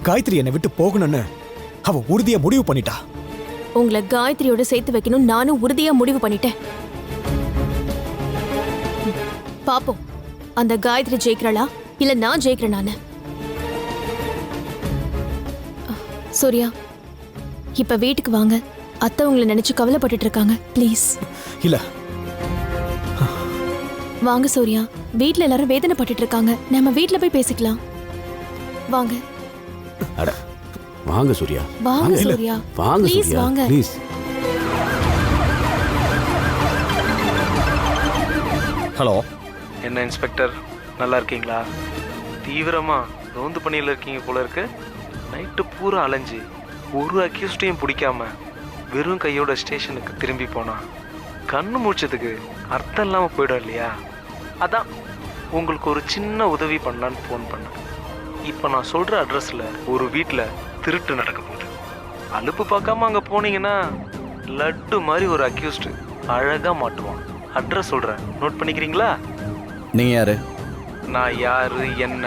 காயத்ரி என்னை விட்டு போகணும்னு அவ உறுதியா முடிவு பண்ணிட்டா. உங்களை காயத்ரியோட சேர்த்து வைக்கணும் நானும் உறுதியா முடிவு பண்ணிட்டேன். பாப்போம் அந்த காயத்ரி ஜெயிக்கிறாளா இல்ல நான் ஜெயிக்கிறேனானு. சூர்யா, இப்ப வீட்டுக்கு வாங்க. அத்தை உங்களை நினைச்சு கவலைப்பட்டுட்டு இருக்காங்க. ப்ளீஸ். இல்ல. வாங்க சூர்யா, வீட்ல எல்லாரும் வேதனைப்பட்டுட்டு இருக்காங்க. நம்ம வீட்ல போய் பேசிக்கலாம். வாங்க. அட வாங்க சூர்யா. வாங்க சூர்யா. வாங்க ப்ளீஸ் சூர்யா. வாங்க. ப்ளீஸ். ஹலோ. என்ன இன்ஸ்பெக்டர், நல்லா இருக்கீங்களா? தீவிரமா ரோந்து பணியில் இருக்கீங்க போல இருக்கு. நைட்டு பூரா அலைஞ்சு ஒரு அக்யூஸ்டையும் பிடிக்காம வெறும் கையோட ஸ்டேஷனுக்கு திரும்பி போனா கண்ணு மூச்சதுக்கு அர்த்தம் இல்லாமல் போயிடும் இல்லையா? அதான் உங்களுக்கு ஒரு சின்ன உதவி பண்ணலான்னு ஃபோன் பண்ணேன். இப்போ நான் சொல்கிற அட்ரஸில் ஒரு வீட்டில் திருட்டு நடக்க போகுது. அலுப்பு பார்க்காம அங்கே போனீங்கன்னா லட்டு மாதிரி ஒரு அக்யூஸ்டு அழகாக மாட்டுவான். அட்ரஸ் சொல்கிறேன், நோட் பண்ணிக்கிறீங்களா? நீங்க யாரு? நான் யார் என்ன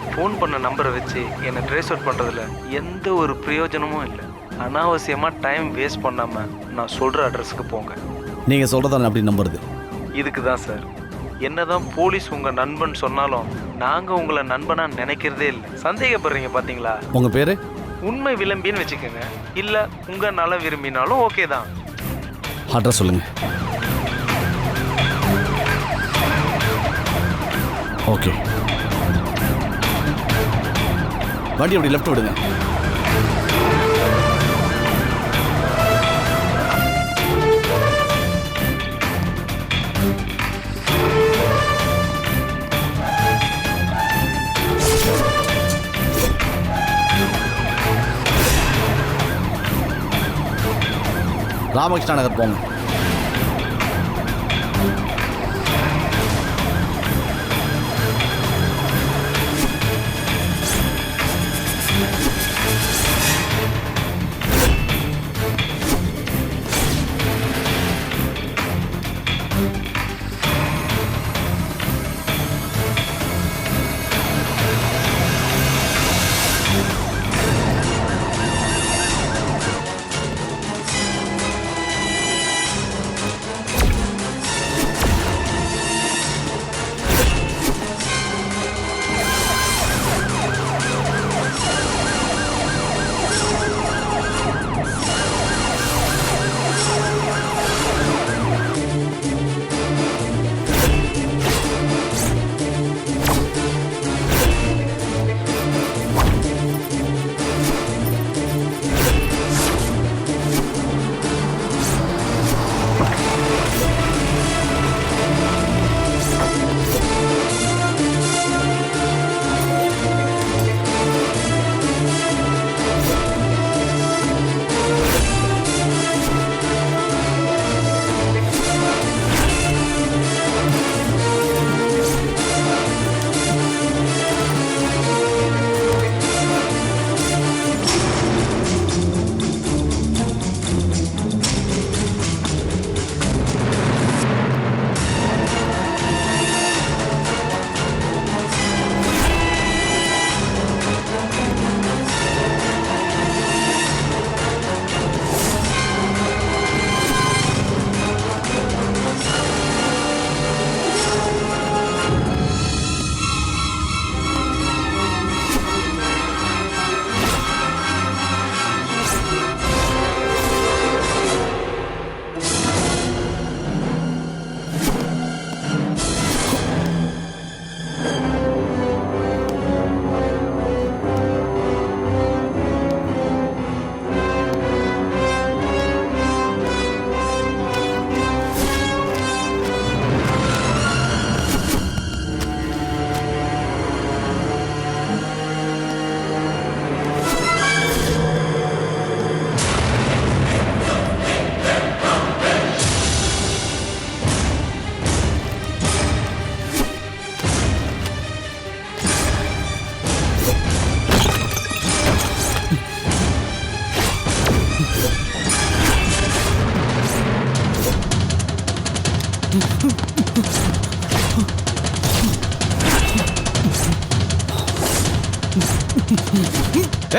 ஃபோன் பண்ண நம்பரை வச்சு என்னை ட்ரேஸ் அவுட் பண்ணுறதுல எந்த ஒரு பிரயோஜனமும் இல்லை. அனாவசியமாக டைம் வேஸ்ட் பண்ணாமல் நான் சொல்கிற அட்ரஸுக்கு போங்க. நீங்க சொல்றத அப்படி நம்புறது? இதுக்கு தான் சார், என்னதான் போலீஸ் உங்கள் நண்பன் சொன்னாலும் நாங்கள் உங்களை நண்பனாக நினைக்கிறதே இல்லை. சந்தேகப்படுறீங்க பார்த்தீங்களா? உங்க பேரு? உண்மை விளம்பின்னு வச்சுக்கோங்க, இல்லை உங்கள் நல விரும்பினாலும் ஓகே தான். அட்ரஸ் சொல்லுங்க. ஓகே, வண்டி அப்படி லெஃப்ட் விடுங்க. ராமகிருஷ்ணா நகர் போங்க.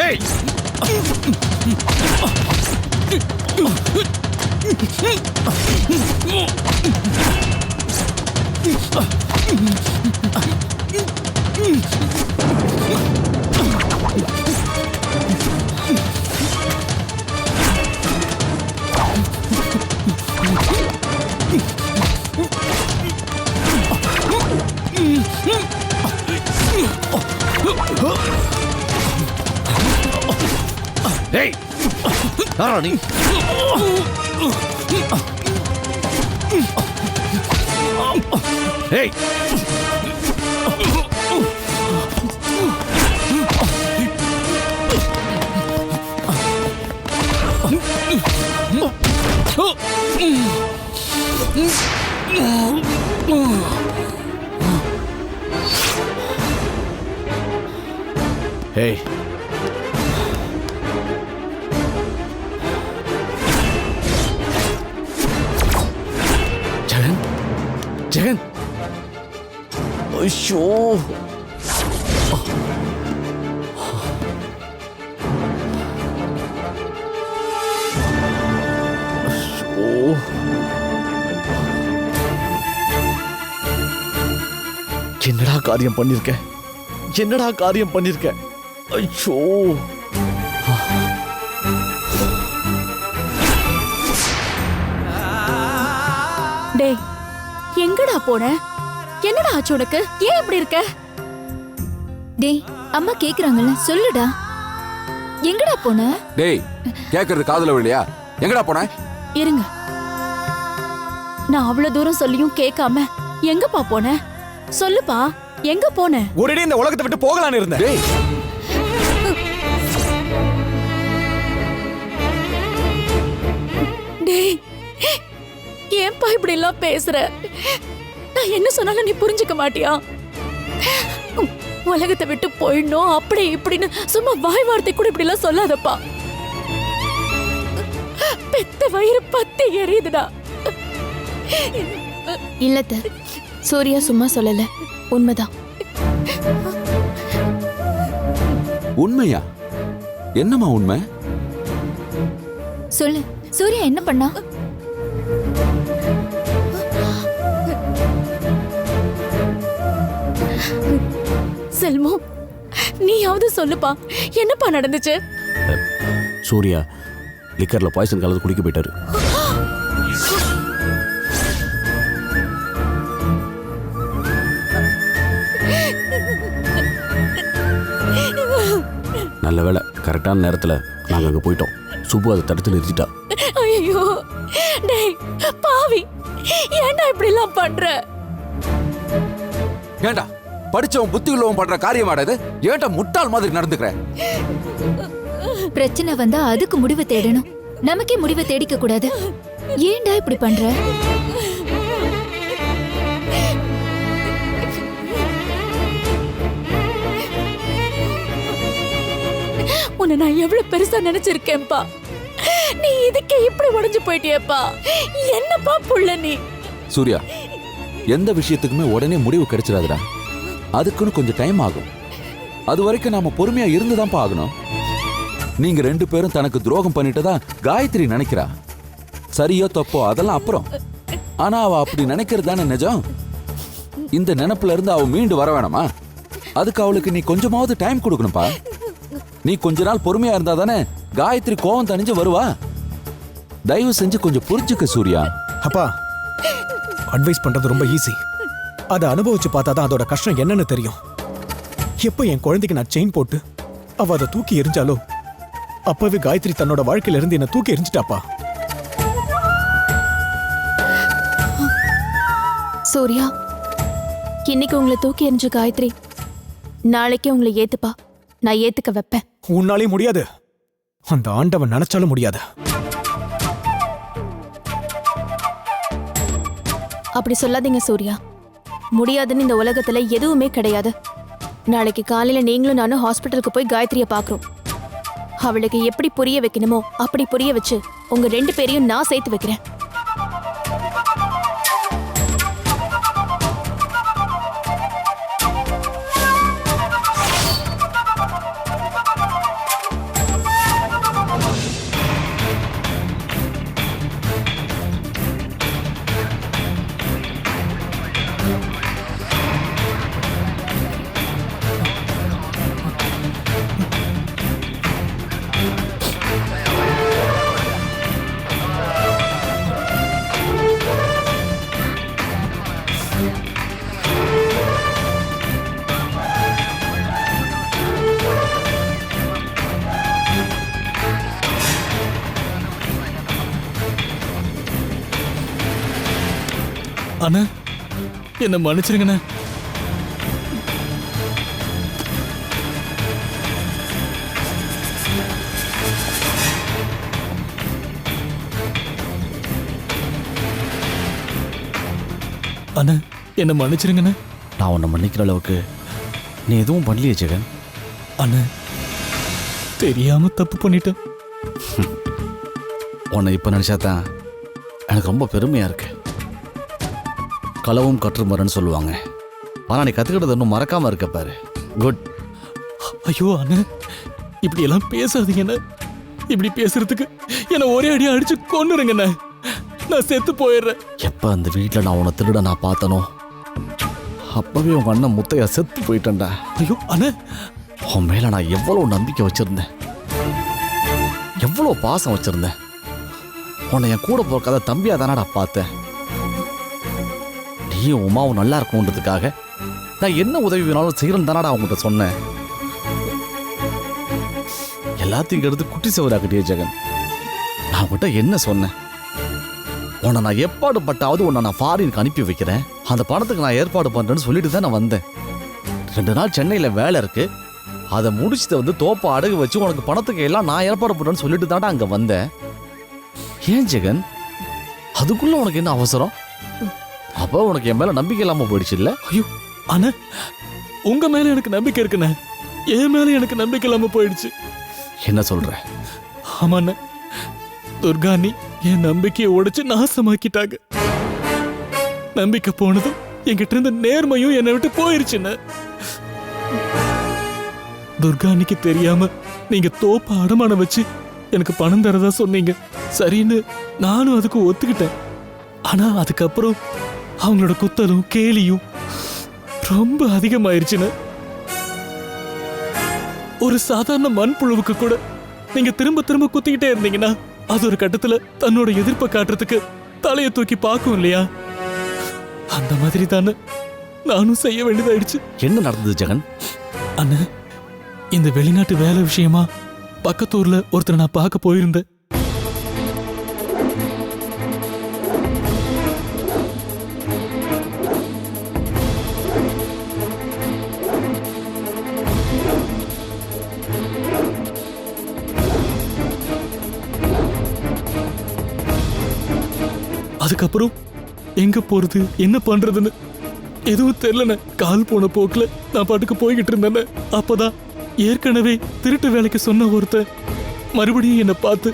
ஏய் ஏய் யாரா நீ ஏய் ஏய் ஜெகன் ஜெகன் ஐயோ என்னடா காரியம் பண்ணிருக்க என்னடா காரியம் பண்ணிருக்க ஐயோ டேய் எங்கடா போன? என்னடா ஆச்சு உனக்கு? ஏன் இப்படி இருக்க? டேய் அம்மா கேக்குறாங்கல்ல சொல்லுடா. எங்கடா போன? டேய் கேக்குறது காதுல விழலையா? எங்கடா போன? இருங்க. நான் அவ்வளவு தூரம் சொல்லியும் கேட்காம எங்கப்பா போன? சொல்லுப்பா, எங்க போன? ஒரேடி இந்த உலகத்தை விட்டு போகலான்னு இருந்தேன். டேய் டேய் ஏன்பா இப்படி எல்லாம் பேசுற? நான் என்ன சொன்னாலும் நீ புரிஞ்சுக்க மாட்டியா? உலகத்தை விட்டு போயிடணும் அப்படி இப்படின்னு சும்மா வாய் வார்த்தை கூட இப்படி எல்லாம் சொல்லாதப்பா. பெத்த வயிறு பத்தி எரியுதுடா. இல்லத்த, சூர்யா சும்மா சொல்லல, உண்மைதான். உண்மையா? என்னம்மா உண்மை? சொல்லு. சூர்யா என்ன பண்ணா? செல்மோ, நீயாவது சொல்லுப்பா, என்னப்பா நடந்துச்சு? சூர்யா லிக்கர்ல பாய்சன் கலந்து குடிக்க போயிட்டாரு. நல்ல வேளை கரெக்டான நேரத்துல நாங்க அங்க போயிட்டோம். சுப்பு அதை தடுத்து நிறுத்திட்டா. ஐயோ டேய் பாவி, ஏன்டா இப்படி எல்லாம் பண்ற? ஏண்டா படிச்சவன் புத்தி உள்ளவன் பண்ற காரியமாடா இது? ஏன்டா முட்டாள் மாதிரி நடந்துக்கிற? பிரச்சனை வந்தா அதுக்கு முடிவு தேடணும், நமக்கே முடிவை தேடிக்க கூடாது. ஏன்டா இப்படி பண்ற? உன்னை நான் எவ்வளவு பெருசா நினைச்சிருக்கேன்பா. நீ இதுக்கே இப்படி உடைஞ்சு போயிட்டியப்பா. என்னப்பா புள்ள நீ? சூர்யா எந்த விஷயத்துக்குமே உடனே முடிவு கிடைச்சிடாதுடா. அதுக்குன்னு கொஞ்சம் டைம் ஆகும். அது வரைக்கும் நாம பொறுமையா இருந்துதான் ஆகணும். நீங்க ரெண்டு பேரும் தனக்கு துரோகம் பண்ணிட்டதா காயத்ரி நினைக்கிறா. சரியோ தப்போ அதெல்லாம் அப்புறம். ஆனா அவ அப்படி நினைக்கிறது தானே நிஜம். இந்த நினைப்புல இருந்து அவ மீண்டு வர வேணாமா? அதுக்கு அவளுக்கு நீ கொஞ்சமாவது டைம் கொடுக்கணும்பா. நீ கொஞ்ச நாள் பொறுமையா இருந்தா தானே காயத்ரி கோவம் தணிஞ்சு வருவா. தயவு செஞ்சு கொஞ்சம் புரிஞ்சுக்க சூர்யா. அப்பா, அட்வைஸ் பண்றது ரொம்ப ஈஸி. அதை அனுபவிச்சு பார்த்தாதான் அதோட கஷ்டம் என்னன்னு தெரியும். எப்போ என் குழந்தைக்கு நான் செயின் போட்டு அவ அதை தூக்கி எரிஞ்சாலோ அப்பவே காயத்ரி தன்னோட வாழ்க்கையில இருந்து என்ன தூக்கி எரிஞ்சிட்டாப்பா. சூர்யா, இன்னைக்கு உங்களை தூக்கி எறிஞ்ச காயத்ரி நாளைக்கே உங்களை ஏத்துப்பா. நான் ஏத்துக்க வைப்பேன். உன்னாலே முடியாது. அந்த ஆண்டவன் நினைச்சாலும் முடியாது. அப்படி சொல்லாதீங்க சூர்யா. முடியாதுன்னு இந்த உலகத்துல எதுவுமே கிடையாது. நாளைக்கு காலையில நீங்களும் நானும் ஹாஸ்பிட்டலுக்கு போய் காயத்ரியை பார்க்கறோம். அவளுக்கு எப்படி புரிய வைக்கணுமோ அப்படி புரிய வச்சு உங்க ரெண்டு பேரையும் நான் சேர்த்து வைக்கிறேன். அண்ணா என்ன மன்னிச்சிருங்கண்ணே. அண்ணா என்ன மன்னிச்சிருங்கண்ணே. நான் உன்னை மன்னிக்கிற அளவுக்கு நீ எதுவும் பண்ணலையே ஜெகன். அண்ணா தெரியாம தப்பு பண்ணிட்டேன். உன்னை இப்போ நினச்சாதான் எனக்கு ரொம்ப பெருமையாக இருக்கு. களவும் கற்று மரன்னு சொல்லுவாங்க. ஆனால் நீ கற்றுக்கிட்டது இன்னும் மறக்காமல் இருக்க பாரு. குட். ஐயோ அண்ணா இப்படி எல்லாம் பேசாதீங்கண்ணே. இப்படி பேசுறதுக்கு என்னை ஒரே அடியா அடிச்சு கொன்னுருங்கண்ணே. நான் செத்து போயிடுறேன். எப்போ அந்த வீட்டில் நான் உன்னை திருட நான் பார்த்தனோ அப்பவே உங்க அண்ணன் முத்தையா செத்து போயிட்டேன்டா. ஐயோ அண்ணா உன் மேல நான் எவ்வளவு நம்பிக்கை வச்சிருந்தேன், எவ்வளவு பாசம் வச்சிருந்தேன். உன்னை என் கூட போறக்காத தம்பியா தானடா பார்த்தேன். நீயும் உமாவும் நல்லா இருக்கணுன்றதுக்காக நான் என்ன உதவி வேணாலும் செய்யறேன்னு தானடா அவங்ககிட்ட சொன்னேன். எல்லாத்தையும் எடுத்து குட்டி சவராக்கிட்டே ஜெகன். நான் உங்ககிட்ட என்ன சொன்னேன்? உன்னை நான் ஏற்பாடு பட்டாவது உன்னை நான் ஃபாரினுக்கு அனுப்பி வைக்கிறேன், அந்த பணத்துக்கு நான் ஏற்பாடு பண்றேன்னு சொல்லிட்டு தான் நான் வந்தேன். 2 நாள் சென்னையில் வேலை இருக்கு, அதை முடிச்சுட்டு வந்து தோப்பை அடகு வச்சு உனக்கு பணத்துக்கு எல்லாம் நான் ஏற்பாடு பண்றேன்னு சொல்லிட்டு தாண்டா அங்கே வந்தேன். ஏன் ஜெகன் அதுக்குள்ள உனக்கு என்ன அவசரம்? அப்போ உனக்கு என் மேல நம்பிக்கை இல்லாம போயிடுச்சு இல்ல? ஐயோ அண்ணா உங்க மேல எனக்கு நம்பிக்கை இருக்குண்ணே. என் மேல எனக்கு நம்பிக்கை இல்லாம போயிடுச்சு. என்ன சொல்ற? ஆமாண்ண, துர்காணி என் நம்பிக்கையை உடைச்சு நாசமாக்கிட்டாங்க. நம்பிக்கை போனதும் என்கிட்ட இருந்த நேர்மையும் என்னை விட்டு போயிருச்சுன்னு. துர்காணிக்கு தெரியாம நீங்க தோப்ப அடமானம் வச்சு எனக்கு பணம் தரதா சொன்னீங்க. சரின்னு நானும் அதுக்கு ஒத்துக்கிட்டேன். ஆனா அதுக்கப்புறம் அவங்களோட குத்தலும் கேலியும் ரொம்ப அதிகமாயிருச்சுன்னு. ஒரு சாதாரண மண்புழுவுக்கு கூட நீங்க திரும்ப திரும்ப குத்திக்கிட்டே இருந்தீங்கன்னா அது ஒரு கட்டத்துல தன்னோட எதிர்ப்பை காட்டுறதுக்கு தலையை தூக்கி பார்க்கும் இல்லையா? அந்த மாதிரி தானே நானும் செய்ய வேண்டியதாயிடுச்சு. என்ன நடந்தது ஜெகன்? அண்ணா இந்த வெளிநாட்டு வேலை விஷயமா பக்கத்தூர்ல ஒருத்தரை நான் பார்க்க போயிருந்தேன். அதுக்கப்புறம் எங்க போறது என்ன பண்றதுன்னு எதுவும் தெரியலண்ண. கால் போன போக்குல நான் பாட்டுக்கு போய்கிட்டு இருந்தேன். அப்பதான் ஏற்கனவே திருட்டு வேலைக்கு சொன்ன ஒருத்தன் மறுபடியும் என்னை பார்த்து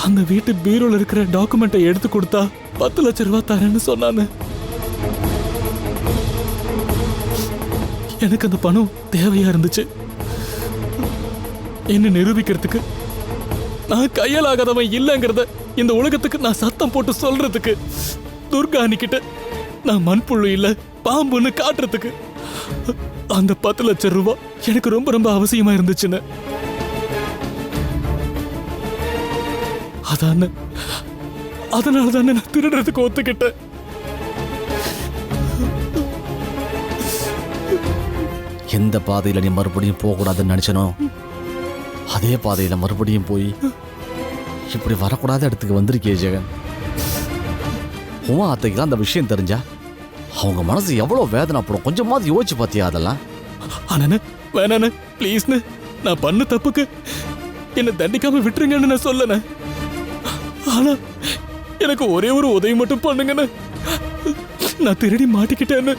அந்த வீட்டு பீரோல இருக்கிற டாக்குமெண்ட்டை எடுத்து கொடுத்தா 10 லட்சம் ரூபாய் தரேன்னு சொன்னானு. எனக்கு அந்த பணம் தேவையா இருந்துச்சு. என்ன நிரூபிக்கிறதுக்கு, நான் கையலாகாதவன் இல்லைங்கிறத இந்த உலகத்துக்கு நான் சத்தம் போட்டு சொல்றதுக்கு, துர்காணி கிட்ட நான் மண்புழு இல்ல பாம்புன்னு காட்டுறதுக்கு அந்த 10 லட்சம் ரூபாய் எனக்கு ரொம்ப ரொம்ப அவசியமா இருந்துச்சுன்னு. அதனால தானே நான் திருடுறதுக்கு ஒத்துக்கிட்டேன். எந்த பாதையில நீ மறுபடியும் போகக்கூடாதுன்னு நினைச்சனோ அதே பாதையில மறுபடியும் போய் இப்படி வரக்கூடாத இடத்துக்கு வந்திருக்கே ஜெகன். உமா அத்தைக்கெல்லாம் அந்த விஷயம் தெரிஞ்சா அவங்க மனசு எவ்வளவு வேதனைப்படும் கொஞ்சமாவது யோசிச்சு பார்த்தியா அதெல்லாம்? ஆனானே வேணானே ப்ளீஸ்னு, நான் பண்ண தப்புக்கு என்ன தண்டிக்காம விட்டுருங்கன்னு நான் சொல்லனே. ஆனா எனக்கு ஒரே ஒரு உதவி மட்டும் பண்ணுங்கண்ணே. நான் திருடி மாட்டிக்கிட்டேன்னு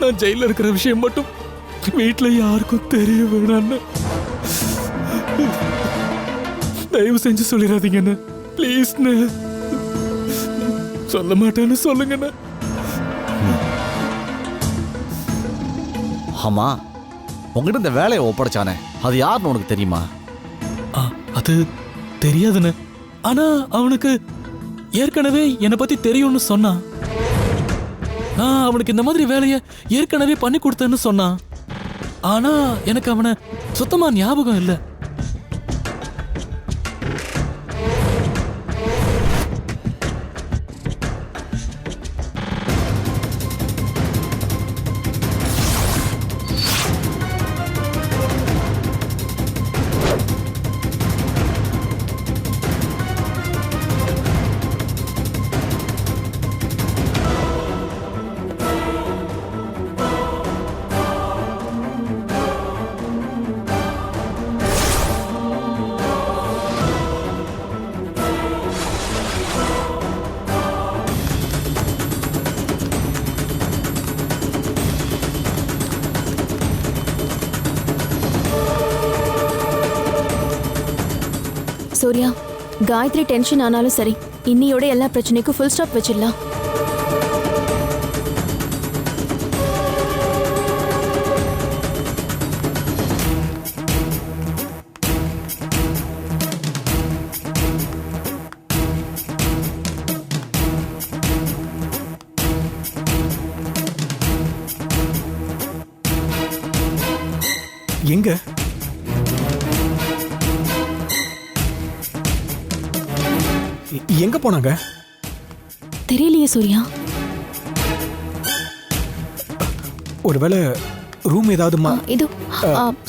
நான் ஜெயில இருக்கிற விஷயம் மட்டும் வீட்டுல யாருக்கும் தெரிய வேணான்னு தயவு செஞ்சு சொல்லிடாதீங்கண்ணே ப்ளீஸ்ண்ணே. சொல்ல மாட்டேன்னு சொல்லுங்கண்ணே. ஆமா, உங்ககிட்ட இந்த வேலையை ஒப்படைச்சானே அது யாருன்னு உனக்கு தெரியுமா? அது தெரியாதுண்ணே. ஆனா அவனுக்கு ஏற்கனவே என்னை பத்தி தெரியும்னு சொன்னான். நான் அவனுக்கு இந்த மாதிரி வேலையை ஏற்கனவே பண்ணி கொடுத்தேன்னு சொன்னான். ஆனா எனக்கு அவனை சுத்தமா ஞாபகம் இல்லை. சூர்யா, காயத்ரி டென்ஷன் ஆனாலும் சரி, இன்னியோட எல்லா பிரச்சனைக்கும் ஃபுல் ஸ்டாப் வச்சிடலாம். எங்க எங்க போனாங்க? தெரியலையே சூர்யா. ஒருவேளை ரூம் ஏதாவது இது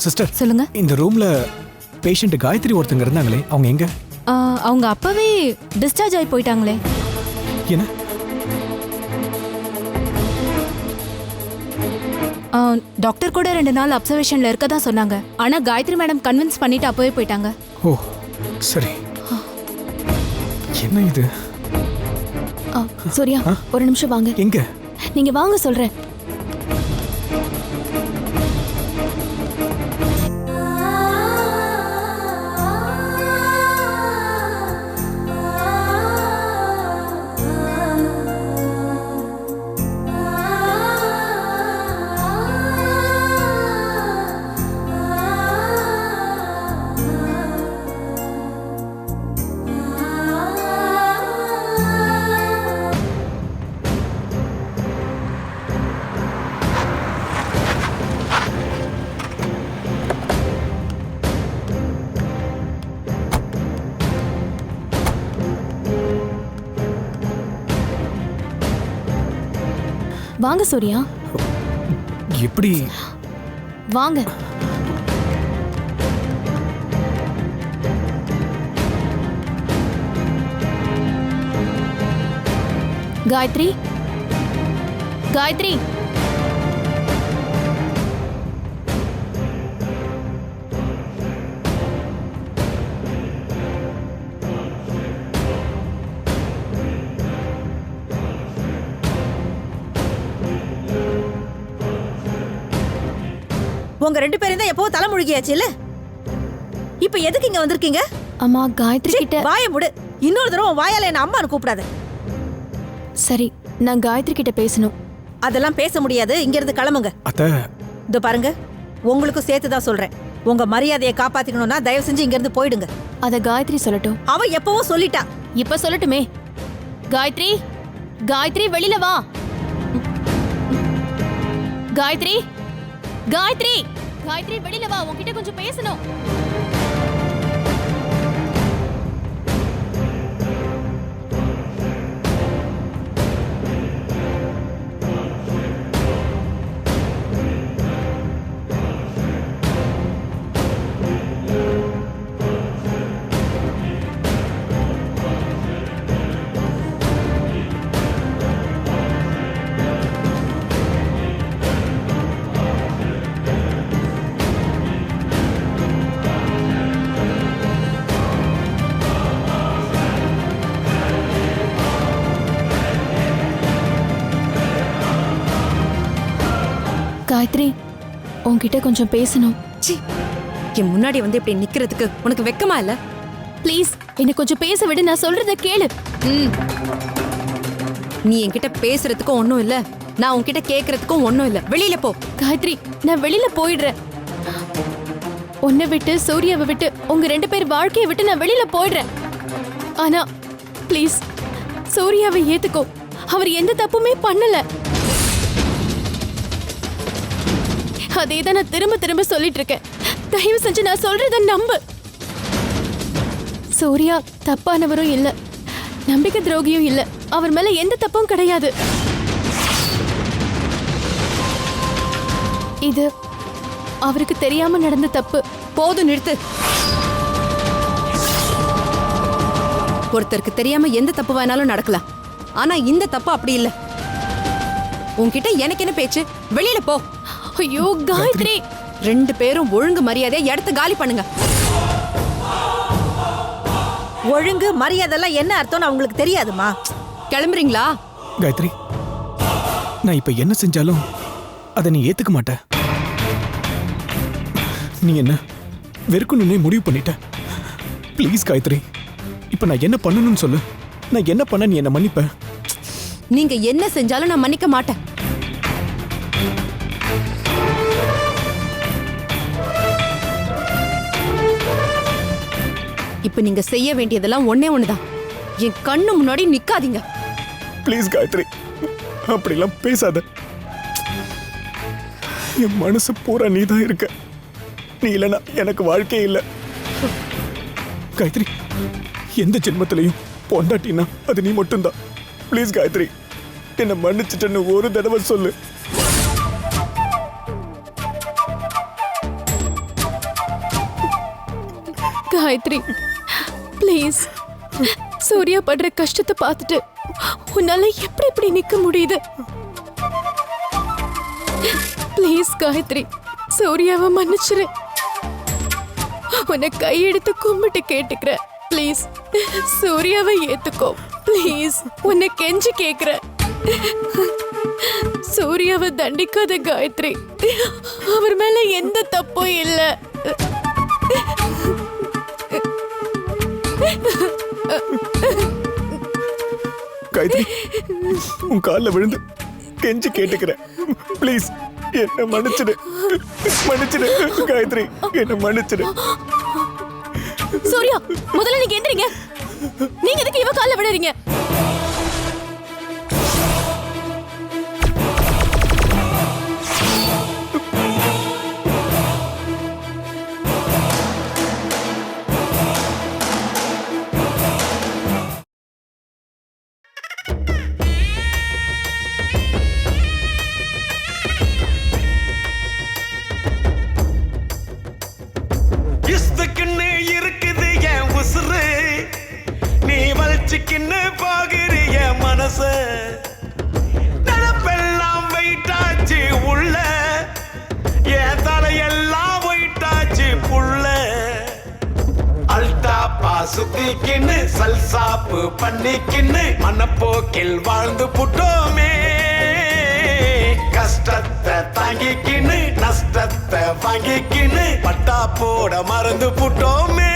சிஸ்டர், சொல்லுங்க. இந்த ரூம்ல பேஷண்ட் காயத்ரி ஒருத்தங்க இருந்தாங்களே, அவங்க எங்க? அவங்க அப்பவே டிஸ்சார்ஜ் ஆகி போயிட்டாங்களே. என்ன? டாக்டர் கூட 2 நாள் அப்சர்வேஷன்ல இருக்க தான் சொன்னாங்க. ஆனா காயத்ரி மேடம் கன்வின்ஸ் பண்ணிட்டு அப்பவே போயிட்டாங்க. ஓ சரி. என்ன இது? சூர்யா, ஒரு நிமிஷம் வாங்க. எங்க? நீங்க வாங்க சொல்றேன். வாங்க சூர்யா, எப்படி? வாங்க. காயத்ரி, காயத்ரி. உங்க 2 பேரும் தான் எப்போ தலை முழுகியாச்சு இல்ல? இப்ப எதுக்கு இங்க வந்திருக்கீங்க? அம்மா காயத்ரி கிட்ட. வாயை மூடு. இன்னொரு தடவை வாயால என்ன அம்மான்னு கூப்பிடாத. சரி, நான் காயத்ரி கிட்ட பேசணும். அதெல்லாம் பேச முடியாது. இங்க இருந்து கிளம்புங்க. அத்தை, இதோ பாருங்க, உங்களுக்கும் சேர்த்து தான் சொல்றேன். உங்க மரியாதையை காப்பாத்திக்கணும்னா தயவு செஞ்சு இங்க இருந்து போயிடுங்க. அத காயத்ரி சொல்லட்டும். அவ எப்பவோ சொல்லிட்டா. இப்ப சொல்லட்டுமே. காயத்ரி, காயத்ரி வெளியில வா. காயத்ரி, காயத்ரி, காயத்ரி வெளியில வா, உன்கிட்ட கொஞ்சம் பேசணும். காயத்ரி, உன்கிட்ட கொஞ்சம் பேசணும். என் முன்னாடி வந்து இப்படி நிக்கிறதுக்கு உனக்கு வெக்கமா இல்ல? ப்ளீஸ் என்ன கொஞ்சம் பேச விடு, நான் சொல்றத கேளு. நீ என்கிட்ட பேசுறதுக்கும் ஒண்ணும் இல்ல, நான் உன்கிட்ட கேக்குறதுக்கும் ஒண்ணும் இல்ல. வெளியில போ. காயத்ரி, நான் வெளியில போயிடுறேன். உன்னை விட்டு, சூர்யாவை விட்டு, உங்க 2 பேர் வாழ்க்கையை விட்டு நான் வெளியில போயிடுறேன். ஆனா ப்ளீஸ் சூர்யாவை ஏத்துக்கோ. அவர் எந்த தப்புமே பண்ணல. அதேதான் நான் திரும்ப திரும்ப சொல்லிட்டு இருக்கேன். தயவு செஞ்சு நான் சொல்றத நம்பு. சூர்யா தப்பானவரும் இல்ல, நம்பிக்கை துரோகியும் இல்ல. அவர் மேல எந்த தப்பும் கிடையாது. இது அவருக்கு தெரியாம நடந்த தப்பு. போதும், நிறுத்து. ஒருத்தருக்கு தெரியாம எந்த தப்பு வேணாலும் நடக்கலாம். ஆனா இந்த தப்பு அப்படி இல்ல. உன்கிட்ட எனக்கு என்ன பேச்சு? வெளியில போ. ஐயோ காயத்ரி, 2 பேரும் ஒழுங்கு மரியாதையா இடத்த காலி பண்ணுங்க. ஒழுங்கு மரியாதைலாம் என்ன அர்த்தம்னு அவங்களுக்கு தெரியாதுமா. கிளம்புறீங்களா? காயத்ரி, நான் இப்ப என்ன செஞ்சாலும் அதை நீ ஏத்துக்க மாட்ட. நீ என்ன வெறுக்கணும்னே முடிவு பண்ணிட்ட. ப்ளீஸ் காயத்ரி. இப்ப நான் என்ன பண்ணணும்னு சொல்லு. நான் என்ன பண்ண நீ என்ன மன்னிப்ப? நீங்க என்ன செஞ்சாலும் நான் மன்னிக்க மாட்டேன். இப்ப நீங்க செய்ய வேண்டியதெல்லாம் ஒண்ணே ஒண்ணுதான். என் கண்ணு முன்னாடி நிக்காதீங்க. ப்ளீஸ் காயத்ரி, அப்படிலாம் பேசாத. என் மனசு பூரா நீ தான் இருக்க. நீ இல்லைன்னா எனக்கு வாழ்க்கையே இல்லை. காயத்ரி, எந்த ஜென்மத்திலையும் பொண்டாட்டினா அது நீ மட்டும்தான். ப்ளீஸ் காயத்ரி, என்னை மன்னிச்சிட்டேன்னு ஒரு தடவை சொல்லு. காயத்ரி ப்ளீஸ், சூர்யா படுற கஷ்டத்தை பார்த்துட்டு உன்னால எப்படி இப்படி நிக்க முடியுது? ப்ளீஸ் காயத்ரி, சூர்யாவை மன்னிச்சிரு. உன்னை கையெடுத்து கும்பிட்டு கேட்டுக்கிற. ப்ளீஸ் சூர்யாவை ஏத்துக்கோ. ப்ளீஸ் உன்னை கெஞ்சி கேக்குற. சூர்யாவை தண்டிக்காத காயத்ரி. அவர் மேல எந்த தப்பும் இல்லை. காயத்ரி, உன் காலில் விழுந்து கெஞ்சி கேட்டுக்கிறேன். ப்ளீஸ் என்ன மன்னிச்சிடு. மன்னிச்சிடு காயத்ரி, என்ன மன்னிச்சிடு. சூர்யா, முதல்ல நீங்க எந்திரிங்க. நீங்க எதுக்கு இவ கால்ல விடுறீங்க? இஸ்துக்குன்னு இருக்குது என் உசுறு, நீ வலிச்சுக்கின்னு போகிறிய மனசு. நினப்பெல்லாம் வெயிட்டாச்சு உள்ள, என் தலையெல்லாம் வெயிட்டாச்சு புள்ள. அல்டாப்பா சுத்திக்கின்னு சல்சாப்பு பண்ணிக்கின்னு மனப்போக்கில் வாழ்ந்து புட்டோமே. கஷ்டத்தை தாங்கிக்கின்னு நஷ்டத்தை வாங்கிக்கின்னு பட்டா போட மறந்து புட்டோமே.